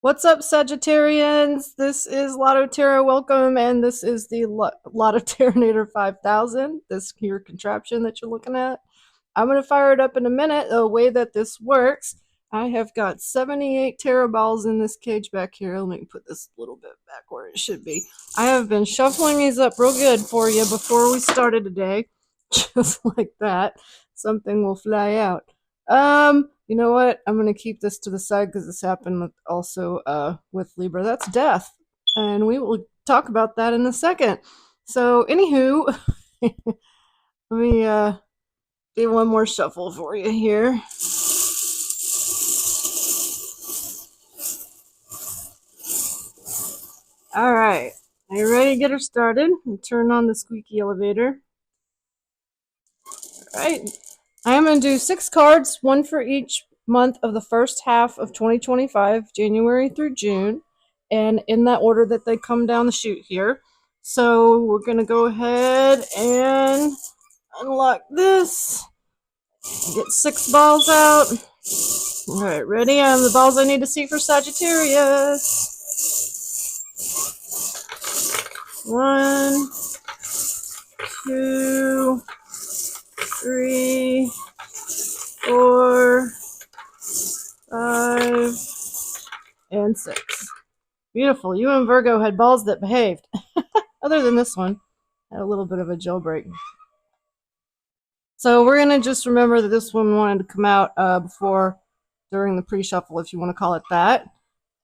What's up, Sagittarians? This is Lotto Tarot. Welcome, and this is the Lottotaronator5000. This here contraption that you're looking at. I'm going to fire it up in a minute. The way that this works, I have got 78 tarot balls in this cage back here. Let me put this a little bit back where it should be. I have been shuffling these up real good for you before we started today. Just like that. Something will fly out. You know what? I'm gonna keep this to the side because this happened also with Libra. That's death, and we will talk about that in a second. So, anywho, let me do one more shuffle for you here. All right, are you ready to get her started? Turn on the squeaky elevator. All right. I am going to do 6 cards, one for each month of the first half of 2025, January through June, and in that order that they come down the chute here. So we're going to go ahead and unlock this, get 6 balls out. All right, ready? And the balls I need to see for Sagittarius. 1, 2, 3, 4, 5, and 6. Beautiful. You and Virgo had balls that behaved. Other than this one, had a little bit of a jailbreak. So we're going to just remember that this one wanted to come out during the pre-shuffle, if you want to call it that.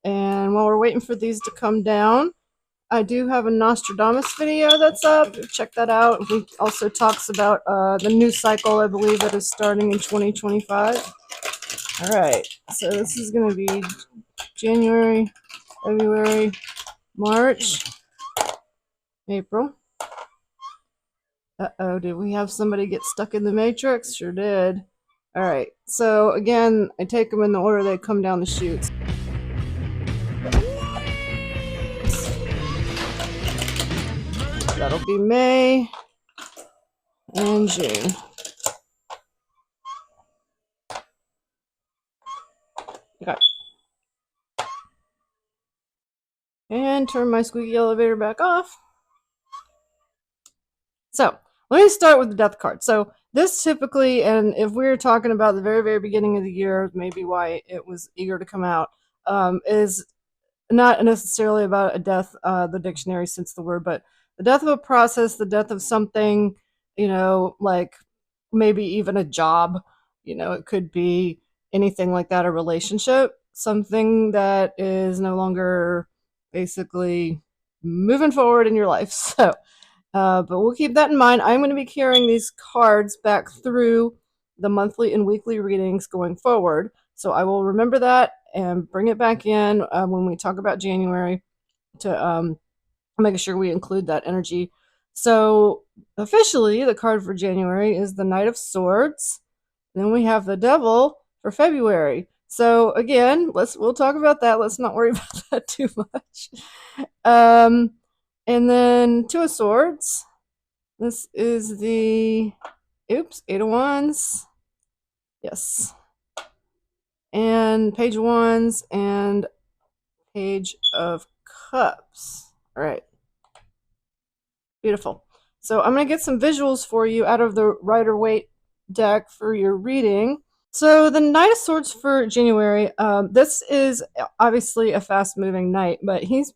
And while we're waiting for these to come down, I do have a Nostradamus video that's up. Check that out. He also talks about the new cycle, I believe, that is starting in 2025. All right, so this is going to be January, February, March, April. Uh-oh, did we have somebody get stuck in the matrix? Sure did. All right, so again, I take them in the order they come down the chutes. That'll be May and June. Okay. And turn my squeaky elevator back off. So let me start with the death card. So this typically, and if we're talking about the very, very beginning of the year, maybe why it was eager to come out, is not necessarily about a death, the dictionary since the word, but the death of a process, the death of something, like maybe even a job, it could be anything like that, a relationship, something that is no longer basically moving forward in your life. So, but we'll keep that in mind. I'm going to be carrying these cards back through the monthly and weekly readings going forward. So I will remember that and bring it back in when we talk about January to make sure we include that energy. So officially, the card for January is the Knight of Swords. Then we have the Devil for February. So again, we'll talk about that. Let's not worry about that too much. And then Two of Swords. This is the Eight of Wands. Yes. And Page of Wands and Page of Cups. All right. Beautiful. So I'm going to get some visuals for you out of the Rider-Waite deck for your reading. So the Knight of Swords for January, this is obviously a fast-moving knight, but he's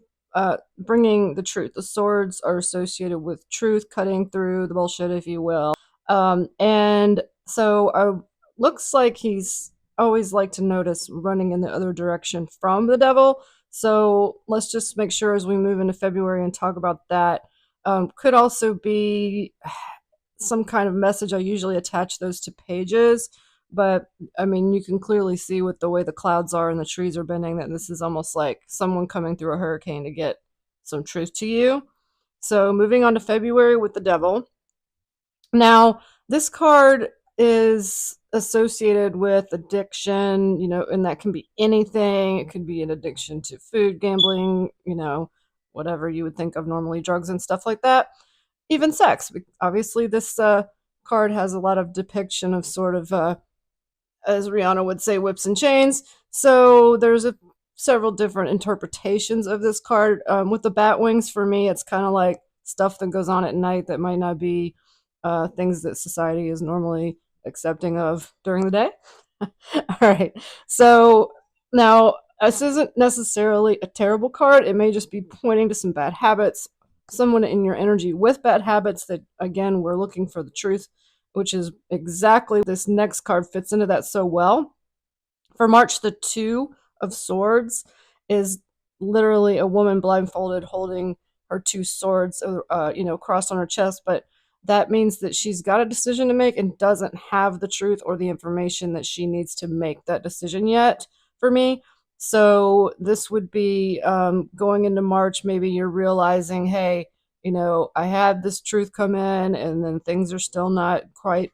bringing the truth. The swords are associated with truth, cutting through the bullshit, if you will. And so looks like he's always like to notice running in the other direction from the devil. So let's just make sure as we move into February and talk about that. Could also be some kind of message. I usually attach those to pages, but I mean, you can clearly see with the way the clouds are and the trees are bending that this is almost like someone coming through a hurricane to get some truth to you. So moving on to February with the devil. Now, this card is associated with addiction, and that can be anything. It could be an addiction to food, gambling, whatever you would think of normally, drugs and stuff like that. Even sex. Obviously, this card has a lot of depiction of sort of, as Rihanna would say, whips and chains. So there's a several different interpretations of this card. With the bat wings, for me, it's kind of like stuff that goes on at night that might not be things that society is normally accepting of during the day. All right. So now, this isn't necessarily a terrible card. It may just be pointing to some bad habits, someone in your energy with bad habits that, again, we're looking for the truth, which is exactly this next card fits into that so well. For March, the Two of Swords is literally a woman blindfolded holding her two swords, crossed on her chest, but that means that she's got a decision to make and doesn't have the truth or the information that she needs to make that decision yet for me. So this would be going into March, maybe you're realizing, hey, I had this truth come in and then things are still not quite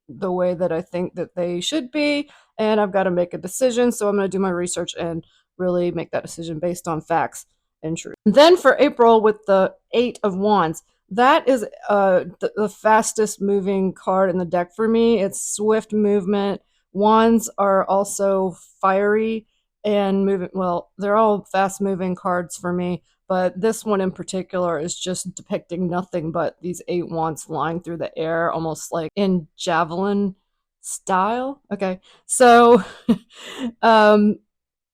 the way that I think that they should be, and I've got to make a decision. So I'm going to do my research and really make that decision based on facts and truth. Then for April, with the Eight of Wands, that is the fastest moving card in the deck for me. It's swift movement. Wands are also fiery and moving. Well, they're all fast moving cards for me, but this one in particular is just depicting nothing but these 8 wands flying through the air, almost like in javelin style. Okay, so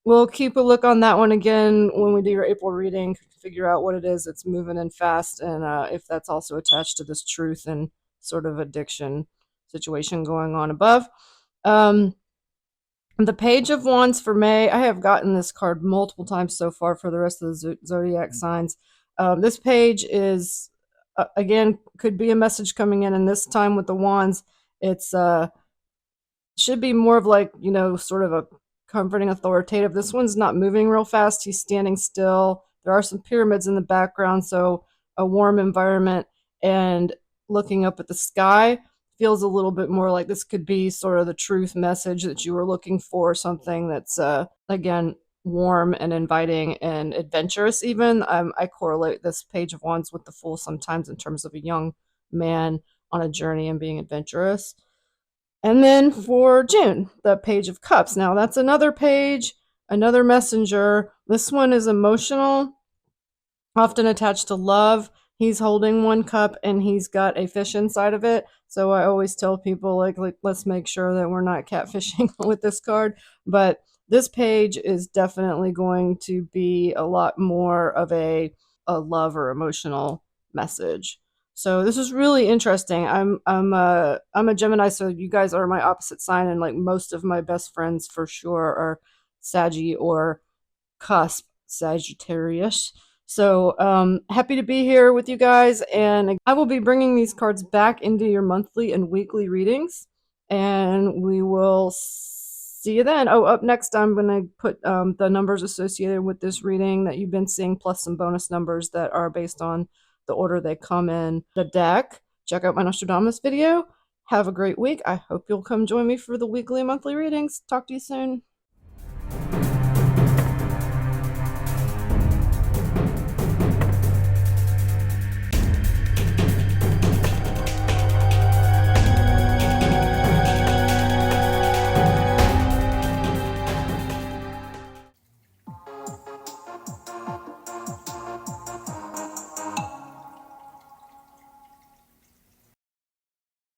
we'll keep a look on that one again when we do your April reading, figure out what it is that's moving in fast, and if that's also attached to this truth and sort of addiction situation going on above. The Page of Wands for May, I have gotten this card multiple times so far for the rest of the zodiac signs. This page is, again, could be a message coming in, and this time with the wands, it's should be more of like, sort of a comforting authoritative. This one's not moving real fast. He's standing still. There are some pyramids in the background, so a warm environment, and looking up at the sky feels a little bit more like this could be sort of the truth message that you were looking for, something that's, again, warm and inviting and adventurous even. I correlate this Page of Wands with the Fool sometimes in terms of a young man on a journey and being adventurous. And then for June, the Page of Cups. Now that's another page, another messenger. This one is emotional, often attached to love. He's holding one cup and he's got a fish inside of it. So I always tell people, like let's make sure that we're not catfishing with this card. But this page is definitely going to be a lot more of a love or emotional message. So this is really interesting. I'm a Gemini, so you guys are my opposite sign, and like most of my best friends for sure are Saggy or cusp Sagittarius. So happy to be here with you guys, and I will be bringing these cards back into your monthly and weekly readings, and we will see you then. Oh, up next, I'm going to put the numbers associated with this reading that you've been seeing, plus some bonus numbers that are based on the order they come in the deck. Check out my Nostradamus video. Have a great week. I hope you'll come join me for the weekly and monthly readings. Talk to you soon.